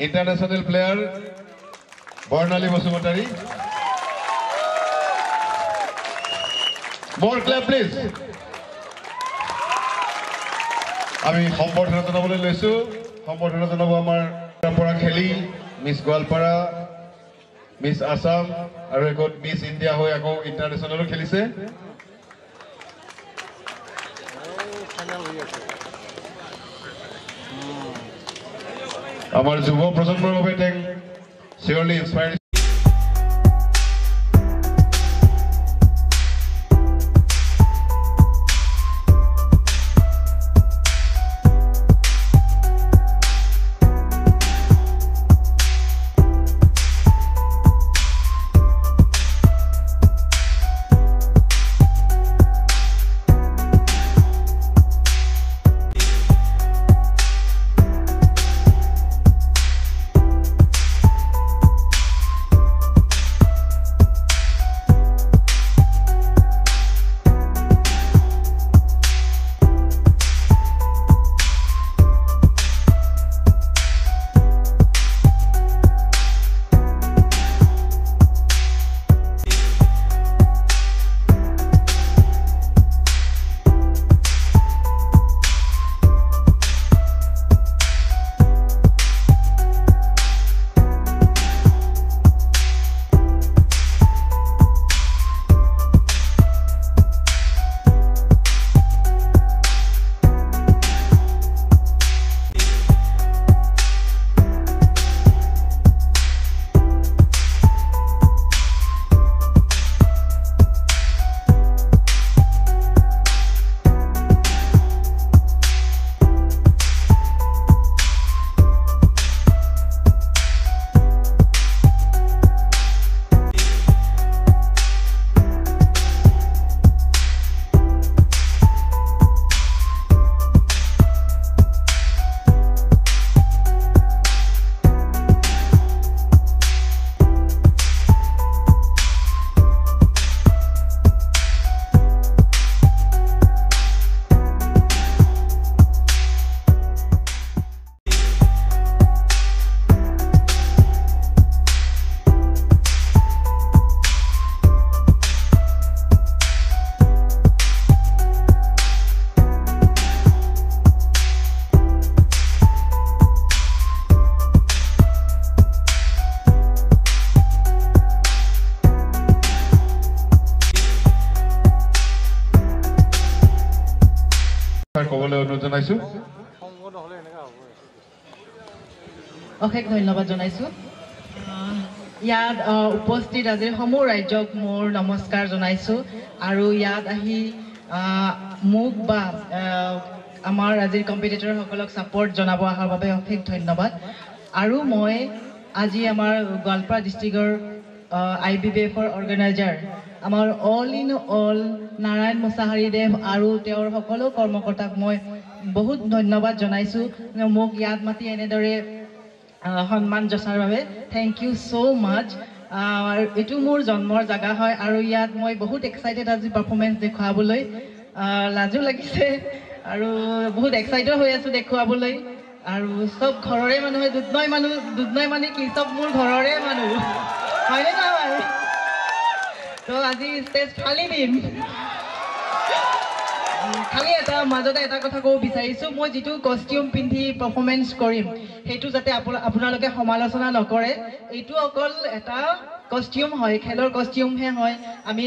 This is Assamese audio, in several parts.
international player Bornali Basumatari. More clap please. আমি সম্বৰ্ধনা জনাবলৈ লৈছো সম্বৰ্ধনা জনাব আমাৰ পৰা খেলি মিস গোৱালপাৰা মিস আসাম আৰু একত মিস ইন্ডিয়া হৈ আকৌ ইন্টাৰনেশনালও খেলিছে আমাৰ যুৱ প্ৰজন্মৰ বাবে তেওঁ surely inspiring অশেষ ধন্যবাদ জনাইছো ইয়াত উপস্থিত আজিৰ সমূহ ৰাজ্যক মোৰ নমস্কাৰ জনাইছো আৰু ইয়াত আহি মোক বা আমাৰ আজিৰ কম্পিটিটৰ সকলক সাপোৰ্ট জনাব অহাৰ বাবে অশেষ ধন্যবাদ আৰু মই আজি আমাৰ গোৱালপাৰা ডিস্ট্ৰিক্টৰ IBBFৰ অৰ্গানাইজাৰ আমাৰ all in all Narayan Mushahary Dev আৰু তেওঁৰ সকলো কৰ্মকৰ্তাক মই বহুত ধন্যবাদ জনাইছো মোক ইয়াত মাতি এনেদৰে সন্মান জচাৰ বাবে থ্যাংক ইউ সো মাচ এটু মোৰ জন্মৰ জায়গা হয় আৰু ইয়াত মই বহুত এক্সাইটেড আজি পাৰফৰমেন্স দেখাবলৈ লাজু লাগিছে আৰু বহুত এক্সাইটেড হৈ আছো দেখাবলৈ আৰু সব ঘৰৰে মানুহে দুধনৈ মানে কি সব মোৰ ঘৰৰে মানুহ হয়নে নহয় তো আজি ষ্টেজ খালি দিম খালি এটা মাজতে এটা কথা কব বিচাৰিছো মই যেটো কস্টিউম পিন্ধি পাৰফৰমেন্স কৰিম হেতু যাতে আপোনালোকে সমালোচনা নকৰে এইটো অকল এটা কস্টিউম হয় খেলৰ কস্টিউম হে হয় আমি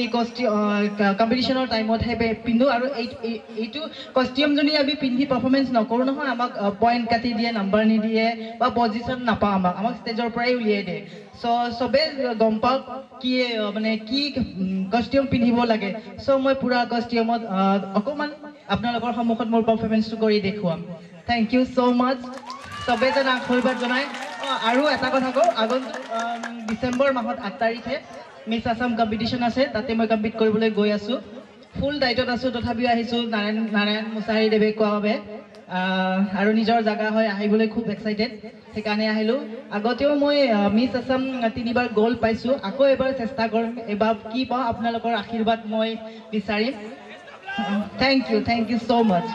কম্পিটিশনৰ টাইমত হে পিন্ধো আৰু এইটো কস্টিউম যদি আমি পিন্ধি পাৰফৰমেন্স নকৰো নহয় আমাক পইণ্ট কাটি দিয়ে নাম্বাৰ নিদিয়ে বা পজিশন নাপাও আমাক ষ্টেজৰ পৰাই উলিয়াই দিয়ে সো সবে গম পাওক কি মানে কি কস্টিউম পিন্ধিব লাগে সো মই পুৰা কস্টিউমত অকমান আপোনালোকৰ সন্মুখত মোৰ পাৰফৰমেন্সটো কৰি দেখুৱাম থ্যাংক ইউ সো মাচ সবে জন আশীৰ্বাদ জনাই আৰু এটা কথা কওঁ আগন্তুক ডিসেম্বৰ মাহত 8 তাৰিখে মিস আসাম কম্পিটিশন আছে তাতে মই কম্পিট কৰিবলৈ গৈ আছো ফুল ডাইটত আছো তথাপিও আহিছো নাৰায়ণ মুছাহাৰী দেৱে কোৱা বাবে আৰু নিজৰ জায়গা হয় আহিবলৈ খুব এক্সাইটেড সেইকাৰণে আহিলো আগতেও মই মিস আসাম 3বাৰ গোল পাইছো আকৌ এবাৰ চেষ্টা কৰিম এবাৰ কি পাওঁ আপোনালোকৰ আশীৰ্বাদ মই বিচাৰিম থ্যাংক ইউ সো মাচ